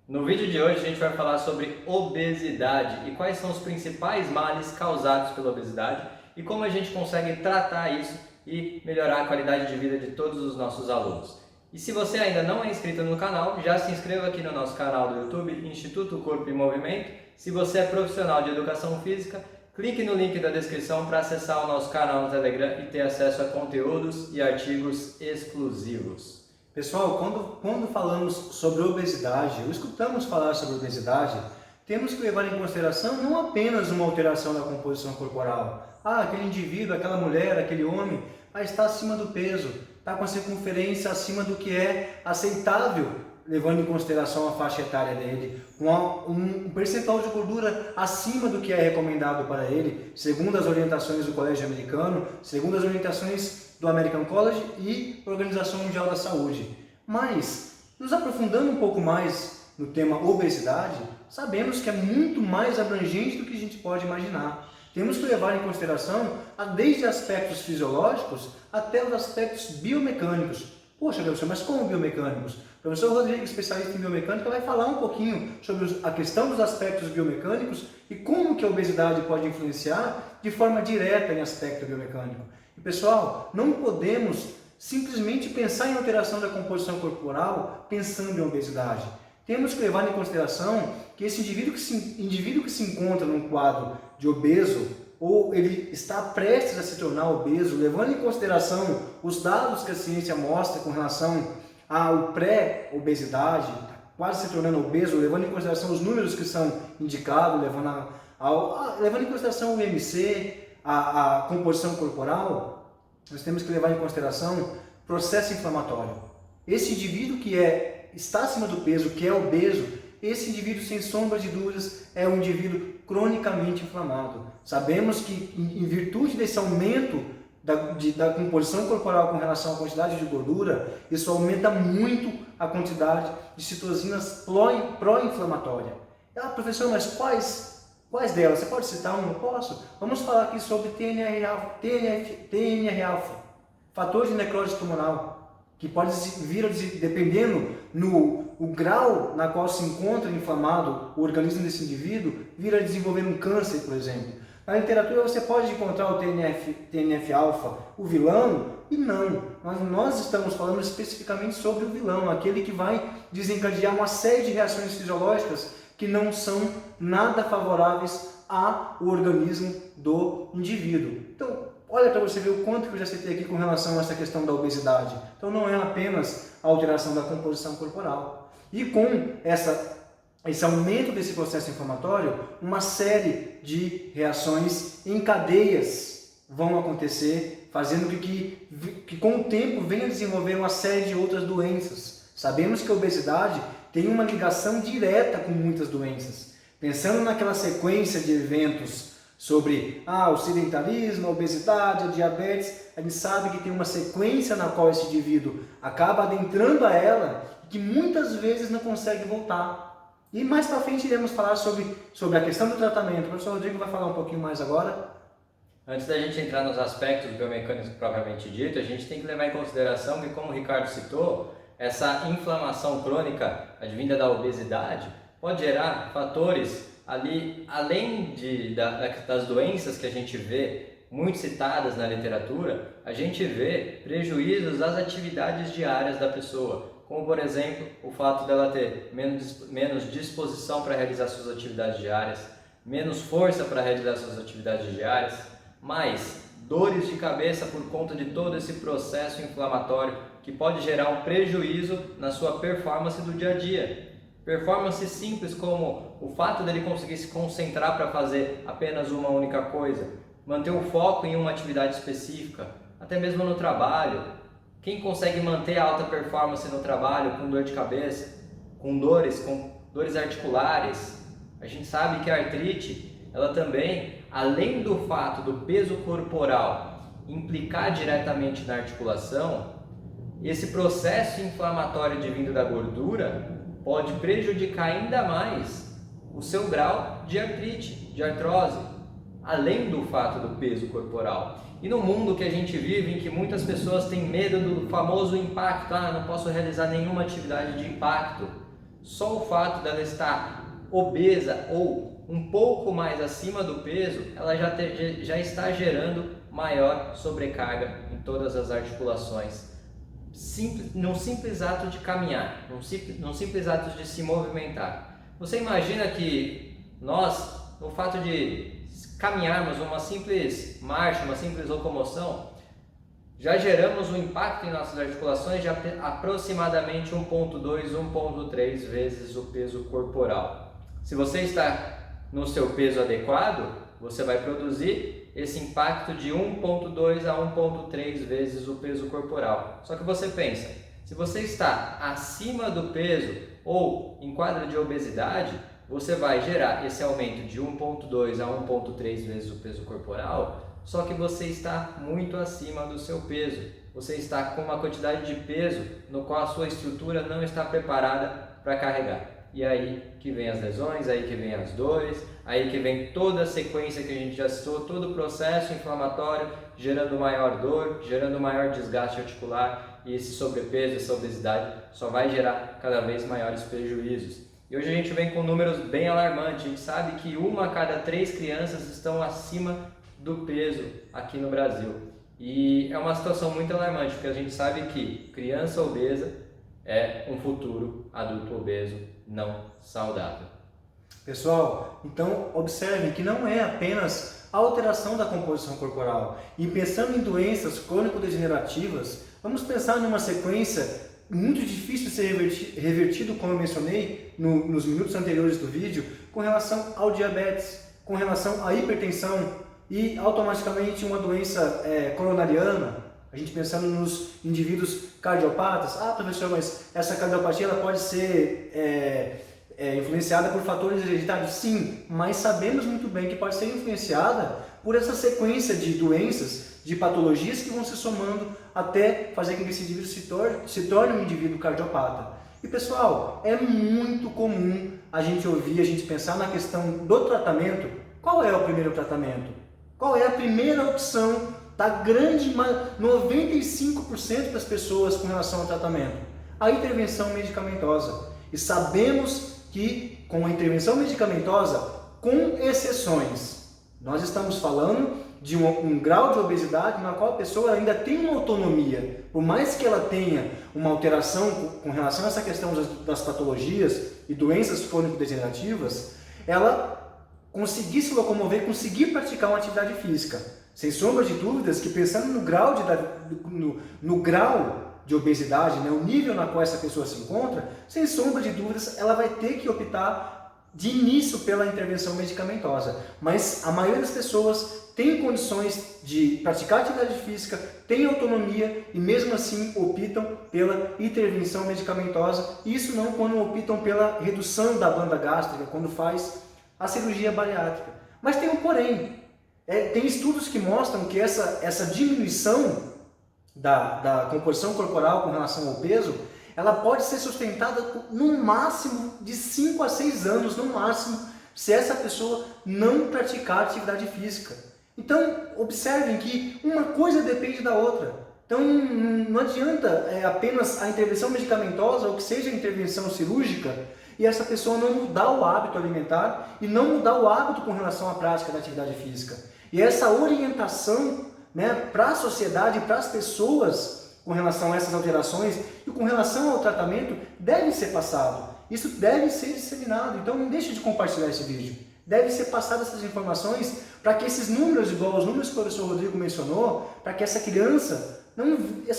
No vídeo de hoje a gente vai falar sobre obesidade e quais são os principais males causados pela obesidade e como a gente consegue tratar isso e melhorar a qualidade de vida de todos os nossos alunos. E se você ainda não é inscrito no canal, já se inscreva aqui no nosso canal do YouTube, Instituto Corpo e Movimento. Se você é profissional de educação física, clique no link da descrição para acessar o nosso canal no Telegram e ter acesso a conteúdos e artigos exclusivos. Pessoal, quando falamos sobre obesidade, ou escutamos falar sobre obesidade, temos que levar em consideração não apenas uma alteração da composição corporal. Aquele indivíduo, aquela mulher, aquele homem está acima do peso, está com a circunferência acima do que é aceitável, levando em consideração a faixa etária dele, com um percentual de gordura acima do que é recomendado para ele, segundo as orientações do Colégio Americano, segundo as orientações do American College e Organização Mundial da Saúde. Mas, nos aprofundando um pouco mais no tema obesidade, sabemos que é muito mais abrangente do que a gente pode imaginar. Temos que levar em consideração desde aspectos fisiológicos até os aspectos biomecânicos. Poxa, professor, mas como biomecânicos? O professor Rodrigo, especialista em biomecânica, vai falar um pouquinho sobre a questão dos aspectos biomecânicos e como que a obesidade pode influenciar de forma direta em aspecto biomecânico. E pessoal, não podemos simplesmente pensar em alteração da composição corporal pensando em obesidade. Temos que levar em consideração que esse indivíduo que se encontra num quadro de obeso, ou ele está prestes a se tornar obeso, levando em consideração os dados que a ciência mostra com relação ao pré-obesidade, quase se tornando obeso, levando em consideração os números que são indicados, levando em consideração o IMC, a composição corporal, nós temos que levar em consideração processo inflamatório. Esse indivíduo que está acima do peso, que é obeso, esse indivíduo, sem sombra de dúvidas, é um indivíduo cronicamente inflamado. Sabemos que, em virtude desse aumento da composição corporal com relação à quantidade de gordura, isso aumenta muito a quantidade de citocinas pró-inflamatórias. Professor, mas quais delas? Você pode citar uma? Eu posso. Vamos falar aqui sobre TNF-alfa, fator de necrose tumoral, que pode vir, dependendo o grau na qual se encontra inflamado o organismo desse indivíduo, vir a desenvolver um câncer, por exemplo. Na literatura você pode encontrar o TNF-alfa, o vilão, e não. Nós estamos falando especificamente sobre o vilão, aquele que vai desencadear uma série de reações fisiológicas que não são nada favoráveis ao organismo do indivíduo. Então, olha para você ver o quanto que eu já citei aqui com relação a essa questão da obesidade. Então, não é apenas a alteração da composição corporal. E com esse aumento desse processo inflamatório, uma série de reações em cadeias vão acontecer, fazendo que com o tempo venha a desenvolver uma série de outras doenças. Sabemos que a obesidade tem uma ligação direta com muitas doenças. Pensando naquela sequência de eventos sobre o sedentarismo, a obesidade, a diabetes, a gente sabe que tem uma sequência na qual esse indivíduo acaba adentrando a ela e que muitas vezes não consegue voltar. E mais para frente iremos falar sobre a questão do tratamento. O professor Rodrigo vai falar um pouquinho mais agora. Antes da gente entrar nos aspectos biomecânicos propriamente dito, a gente tem que levar em consideração que, como o Ricardo citou, essa inflamação crônica advinda da obesidade pode gerar fatores ali, além das doenças que a gente vê muito citadas na literatura, a gente vê prejuízos às atividades diárias da pessoa, como por exemplo o fato dela ter menos disposição para realizar suas atividades diárias, menos força para realizar suas atividades diárias, mais dores de cabeça por conta de todo esse processo inflamatório que pode gerar um prejuízo na sua performance do dia a dia. Performance simples como o fato dele conseguir se concentrar para fazer apenas uma única coisa, manter o foco em uma atividade específica, até mesmo no trabalho. Quem consegue manter a alta performance no trabalho com dor de cabeça, com dores articulares? A gente sabe que a artrite, ela também, além do fato do peso corporal implicar diretamente na articulação, esse processo inflamatório advindo da gordura pode prejudicar ainda mais o seu grau de artrite, de artrose, além do fato do peso corporal. E no mundo que a gente vive, em que muitas pessoas têm medo do famoso impacto, não posso realizar nenhuma atividade de impacto. só o fato dela estar obesa ou um pouco mais acima do peso, ela já está gerando maior sobrecarga em todas as articulações, num simples ato de caminhar, num simples ato de se movimentar. Você imagina que nós, no fato de caminharmos uma simples marcha, uma simples locomoção, já geramos um impacto em nossas articulações de aproximadamente 1,2, 1,3 vezes o peso corporal. Se você está no seu peso adequado, você vai produzir esse impacto de 1,2 a 1,3 vezes o peso corporal. Só que você pensa, se você está acima do peso ou em quadro de obesidade, você vai gerar esse aumento de 1,2 a 1,3 vezes o peso corporal, só que você está muito acima do seu peso. Você está com uma quantidade de peso no qual a sua estrutura não está preparada para carregar. E aí que vem as lesões, aí que vem as dores, aí que vem toda a sequência que a gente já citou, todo o processo inflamatório, gerando maior dor, gerando maior desgaste articular, e esse sobrepeso, essa obesidade só vai gerar cada vez maiores prejuízos. E hoje a gente vem com números bem alarmantes. A gente sabe que 1 a cada 3 crianças estão acima do peso aqui no Brasil. E é uma situação muito alarmante, porque a gente sabe que criança obesa é um futuro adulto obeso não saudável. Pessoal, então observem que não é apenas a alteração da composição corporal. E pensando em doenças crônico-degenerativas, vamos pensar numa sequência muito difícil de ser revertido, como eu mencionei nos minutos anteriores do vídeo, com relação ao diabetes, com relação à hipertensão e automaticamente uma doença coronariana. A gente pensando nos indivíduos cardiopatas, professor, mas essa cardiopatia ela pode ser influenciada por fatores hereditários? Sim, mas sabemos muito bem que pode ser influenciada por essa sequência de doenças, de patologias que vão se somando até fazer com que esse indivíduo se torne um indivíduo cardiopata. E pessoal, é muito comum a gente ouvir, a gente pensar na questão do tratamento. Qual é o primeiro tratamento? Qual é a primeira opção da grande 95% das pessoas com relação ao tratamento? A intervenção medicamentosa. E sabemos que com a intervenção medicamentosa, com exceções, nós estamos falando de um grau de obesidade na qual a pessoa ainda tem uma autonomia. Por mais que ela tenha uma alteração com relação a essa questão das patologias e doenças crônico-degenerativas, ela conseguir se locomover, conseguir praticar uma atividade física. Sem sombra de dúvidas que pensando no grau de obesidade, né, o nível na qual essa pessoa se encontra, sem sombra de dúvidas ela vai ter que optar de início pela intervenção medicamentosa. Mas a maioria das pessoas tem condições de praticar atividade física, tem autonomia e mesmo assim optam pela intervenção medicamentosa. Isso não quando optam pela redução da banda gástrica, quando faz a cirurgia bariátrica. Mas tem um porém. Tem estudos que mostram que essa diminuição da composição corporal com relação ao peso, ela pode ser sustentada no máximo de 5 a 6 anos, no máximo, se essa pessoa não praticar atividade física. Então, observem que uma coisa depende da outra. Então, não adianta apenas a intervenção medicamentosa ou que seja a intervenção cirúrgica e essa pessoa não mudar o hábito alimentar e não mudar o hábito com relação à prática da atividade física. E essa orientação, né, para a sociedade, para as pessoas com relação a essas alterações e com relação ao tratamento deve ser passado. Isso deve ser disseminado. Então não deixe de compartilhar esse vídeo. Deve ser passado essas informações para que esses números, igual os números que o professor Rodrigo mencionou, para que essas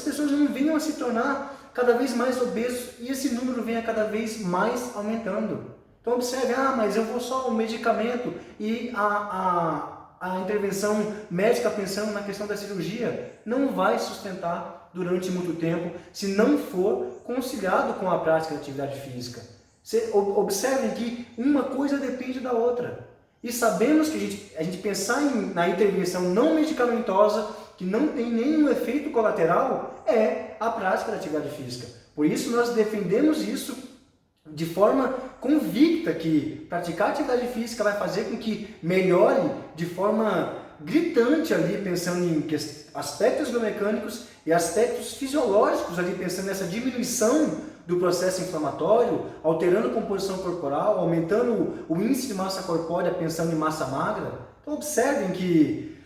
pessoas não venham a se tornar cada vez mais obesos e esse número venha cada vez mais aumentando. Então observe, mas eu vou só ao medicamento e a intervenção médica pensando na questão da cirurgia não vai sustentar durante muito tempo se não for conciliado com a prática da atividade física. Observem que uma coisa depende da outra. E sabemos que a gente pensar na intervenção não medicamentosa, que não tem nenhum efeito colateral, é a prática da atividade física. Por isso nós defendemos isso de forma convicta, que praticar atividade física vai fazer com que melhore de forma gritante ali, pensando em aspectos biomecânicos e aspectos fisiológicos ali, pensando nessa diminuição do processo inflamatório, alterando a composição corporal, aumentando o índice de massa corpórea pensando em massa magra. Então observem que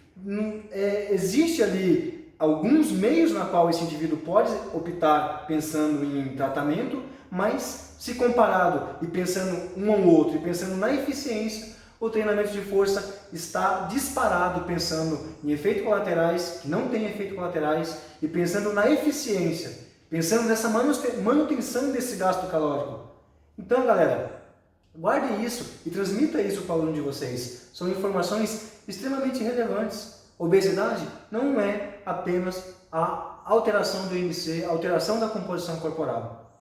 existe ali alguns meios na qual esse indivíduo pode optar pensando em tratamento, mas se comparado e pensando um ao outro e pensando na eficiência, o treinamento de força está disparado pensando em efeitos colaterais, que não tem efeitos colaterais, e pensando na eficiência, pensando nessa manutenção desse gasto calórico. Então, galera, guardem isso e transmita isso para o aluno de vocês. São informações extremamente relevantes. Obesidade não é apenas a alteração do IMC, a alteração da composição corporal.